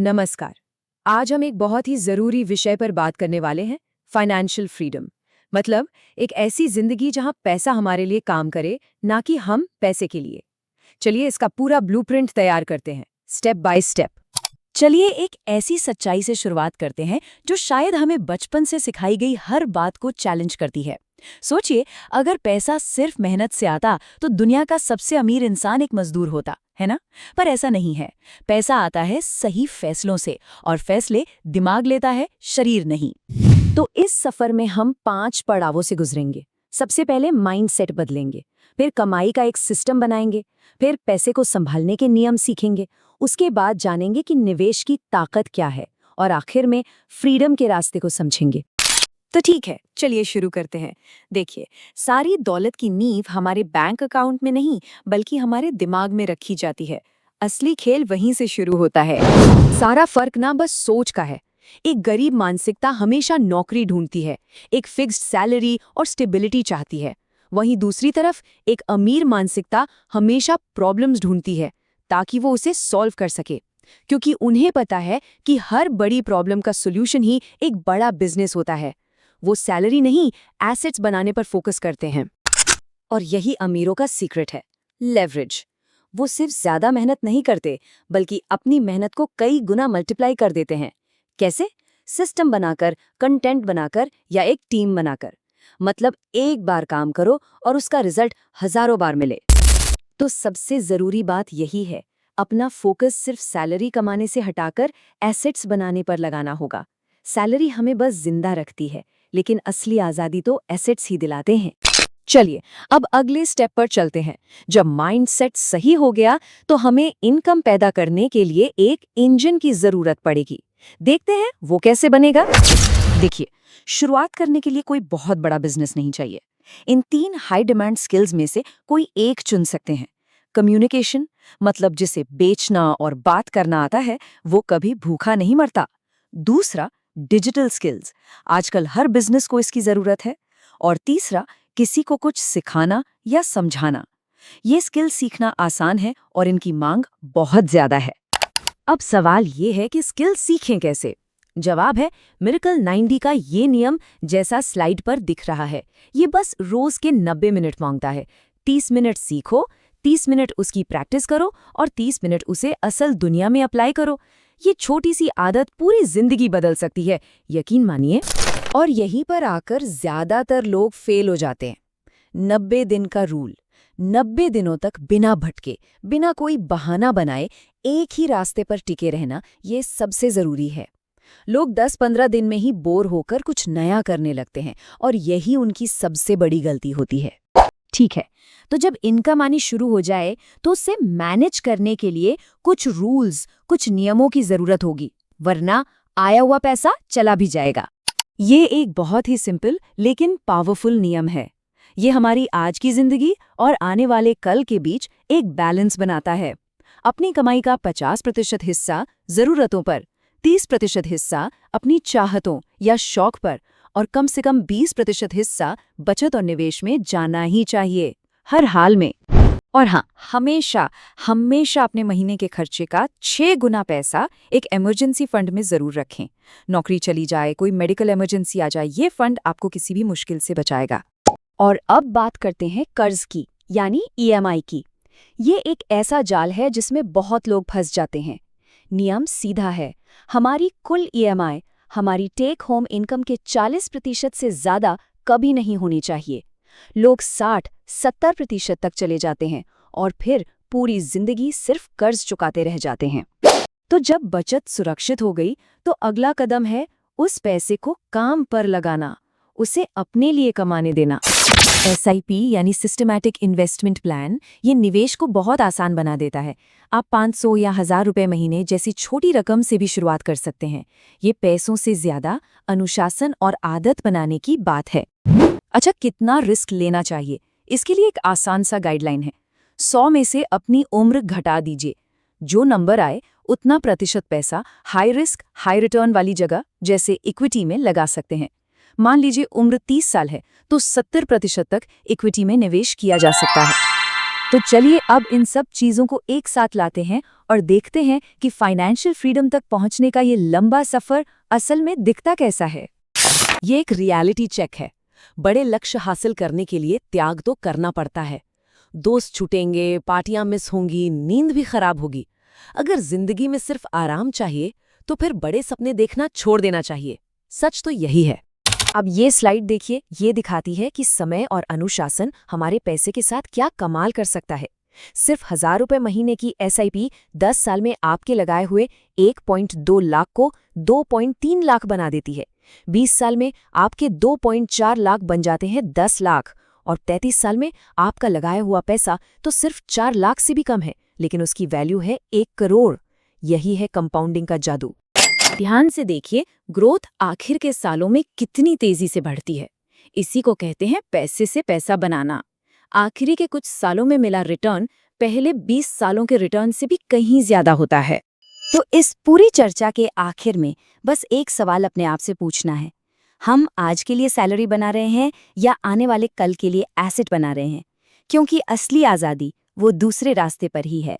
नमस्कार। आज हम एक बहुत ही ज़रूरी विषय पर बात करने वाले हैं, फाइनेंशियल फ्रीडम। मतलब एक ऐसी ज़िंदगी जहां पैसा हमारे लिए काम करे, ना कि हम पैसे के लिए। चलिए इसका पूरा ब्लूप्रिंट तैयार करते हैं, स्टेप बाय स्टेप। चलिए एक ऐसी सच्चाई से शुरुआत करते हैं जो शायद हमें बचपन से सिखाई गई हर बात को चैलेंज करती है। सोचिए, अगर पैसा सिर्फ मेहनत से आता तो दुनिया का सबसे अमीर इंसान एक मजदूर होता, है ना? पर ऐसा नहीं है। पैसा आता है सही फैसलों से, और फैसले दिमाग लेता है, शरीर नहीं। तो इस सफर में हम 5 पड़ावों से गुजरेंगे। सबसे पहले माइंडसेट बदलेंगे, फिर कमाई का एक सिस्टम बनाएंगे, फिर पैसे को संभालने के नियम सीखेंगे, उसके बाद जानेंगे कि निवेश की ताकत क्या है, और आखिर में फ्रीडम के रास्ते को समझेंगे। तो ठीक है, चलिए शुरू करते हैं। देखिए, सारी दौलत की नींव हमारे बैंक अकाउंट में नहीं, बल्कि हमारे दिमाग में रखी जाती है। असली खेल वहीं से शुरू होता है। सारा फर्क ना बस सोच का है। एक गरीब मानसिकता हमेशा नौकरी ढूंढती है, एक फिक्स्ड सैलरी और स्टेबिलिटी चाहती है। वहीं दूसरी तरफ एक अमीर मानसिकता हमेशा प्रॉब्लम्स ढूंढती है, ताकि वो उसे सॉल्व कर सके, क्योंकि उन्हें पता है कि हर बड़ी प्रॉब्लम का सोल्यूशन ही एक बड़ा बिजनेस होता है। वो सैलरी नहीं, एसेट्स बनाने पर फोकस करते हैं। और यही अमीरों का सीक्रेट है, लेवरेज। वो सिर्फ ज्यादा मेहनत नहीं करते, बल्कि अपनी मेहनत को कई गुना मल्टीप्लाई कर देते हैं। कैसे? सिस्टम बनाकर, कंटेंट बनाकर, या एक टीम बनाकर। मतलब एक बार काम करो और उसका रिजल्ट हजारों बार मिले। तो सबसे जरूरी बात यही है, अपना फोकस सिर्फ सैलरी कमाने से हटाकर एसेट्स बनाने पर लगाना होगा। सैलरी हमें बस जिंदा रखती है, लेकिन असली आजादी तो एसेट्स ही दिलाते हैं। चलिए, अब अगले स्टेप पर चलते हैं। जब माइंडसेट सही हो गया, तो हमें इनकम पैदा करने के लिए एक इंजन की जरूरत पड़ेगी। देखते हैं वो कैसे बनेगा। देखिए, शुरुआत करने के लिए कोई बहुत बड़ा बिजनेस नहीं चाहिए। इन 3 हाई डिमांड स्किल्स में से कोई एक चुन सकते हैं। कम्युनिकेशन, मतलब जिसे बेचना और बात करना आता है, वो कभी भूखा नहीं मरता। दूसरा, डिजिटल स्किल्स, आजकल हर बिजनेस को इसकी जरूरत है। और तीसरा, किसी को कुछ सिखाना या समझाना। ये स्किल सीखना आसान है और इनकी मांग बहुत ज्यादा है। अब सवाल ये है कि स्किल सीखें कैसे? जवाब है मिरेकल 90 का ये नियम, जैसा स्लाइड पर दिख रहा है। ये बस रोज के 90 मिनट मांगता है। 30 मिनट सीखो, 30 मिनट उसकी प्रैक्टिस करो, और 30 मिनट उसे असल दुनिया में अप्लाई करो। ये छोटी सी आदत पूरी जिंदगी बदल सकती है, यकीन मानिए। और यहीं पर आकर ज्यादातर लोग फेल हो जाते हैं। 90 दिन का रूल। 90 दिनों तक बिना भटके, बिना कोई बहाना बनाए, एक ही रास्ते पर टिके रहना, ये सबसे जरूरी है। लोग 10-15 दिन में ही बोर होकर कुछ नया करने लगते हैं, और यही उनकी सबसे बड़ी गलती होती है। ठीक है, तो जब इनकम आनी शुरू हो जाए, तो उसे मैनेज करने के लिए कुछ रूल्स, कुछ नियमों की जरूरत होगी, वरना आया हुआ पैसा चला भी जाएगा। ये एक बहुत ही सिंपल लेकिन पावरफुल नियम है। ये हमारी आज की जिंदगी और आने वाले कल के बीच एक बैलेंस बनाता है। अपनी कमाई का 50% हिस्सा जरूरतों पर, 30% हिस्सा अपनी चाहतों या शौक पर, और कम से कम 20% हिस्सा बचत और निवेश में जाना ही चाहिए, हर हाल में। और हाँ, हमेशा हमेशा अपने महीने के खर्चे का 6 गुना पैसा एक इमरजेंसी फंड में जरूर रखें। नौकरी चली जाए, कोई मेडिकल इमरजेंसी आ जाए, ये फंड आपको किसी भी मुश्किल से बचाएगा। और अब बात करते हैं कर्ज की, यानी ईएमआई की। ये एक ऐसा जाल है जिसमें बहुत लोग फंस जाते हैं। नियम सीधा है, हमारी कुल ईएमआई हमारी टेक होम इनकम के 40% से ज्यादा कभी नहीं होनी चाहिए। लोग 60-70% तक चले जाते हैं, और फिर पूरी जिंदगी सिर्फ कर्ज चुकाते रह जाते हैं। तो जब बचत सुरक्षित हो गई, तो अगला कदम है उस पैसे को काम पर लगाना, उसे अपने लिए कमाने देना। SIP यानी सिस्टमैटिक इन्वेस्टमेंट प्लान, ये निवेश को बहुत आसान बना देता है। आप 500 या 1000 रुपए महीने जैसी छोटी रकम से भी शुरुआत कर सकते हैं। ये पैसों से ज्यादा अनुशासन और आदत बनाने की बात है। अच्छा, कितना रिस्क लेना चाहिए? इसके लिए एक आसान सा गाइडलाइन है। 100 में से अपनी उम्र घटा दीजिए। जो नंबर आए, उतना प्रतिशत पैसा हाई रिस्क हाई रिटर्न वाली जगह जैसे इक्विटी में लगा सकते हैं। मान लीजिए उम्र 30 साल है, तो 70% तक इक्विटी में निवेश किया जा सकता है। तो चलिए अब इन सब चीजों को एक साथ लाते हैं और देखते हैं कि फाइनेंशियल फ्रीडम तक पहुंचने का ये लंबा सफर असल में दिखता कैसा है। ये एक रियलिटी चेक है। बड़े लक्ष्य हासिल करने के लिए त्याग तो करना पड़ता है। दोस्त छूटेंगे, पार्टियां मिस होंगी, नींद भी खराब होगी। अगर जिंदगी में सिर्फ आराम चाहिए तो फिर बड़े सपने देखना छोड़ देना चाहिए। सच तो यही है। अब ये स्लाइड देखिए, ये दिखाती है कि समय और अनुशासन हमारे पैसे के साथ क्या कमाल कर सकता है। सिर्फ 1,000 रुपए महीने की एसआईपी 10 साल में आपके लगाए हुए 1.2 लाख को 2.3 लाख बना देती है। 20 साल में आपके 2.4 लाख बन जाते हैं 10 लाख, और 33 साल में आपका लगाया हुआ पैसा तो सिर्फ 4 लाख से भी कम है, लेकिन उसकी वैल्यू है 1 करोड़। यही है कंपाउंडिंग का जादू। ध्यान से देखिए, ग्रोथ आखिर के सालों में कितनी तेजी से बढ़ती है। इसी को कहते हैं पैसे से पैसा बनाना। आखिरी के कुछ सालों में मिला रिटर्न पहले 20 सालों के रिटर्न से भी कहीं ज्यादा होता है। तो इस पूरी चर्चा के आखिर में बस एक सवाल अपने आप से पूछना है, हम आज के लिए सैलरी बना रहे हैं या आने वाले कल के लिए एसेट बना रहे हैं? क्योंकि असली आज़ादी वो दूसरे रास्ते पर ही है।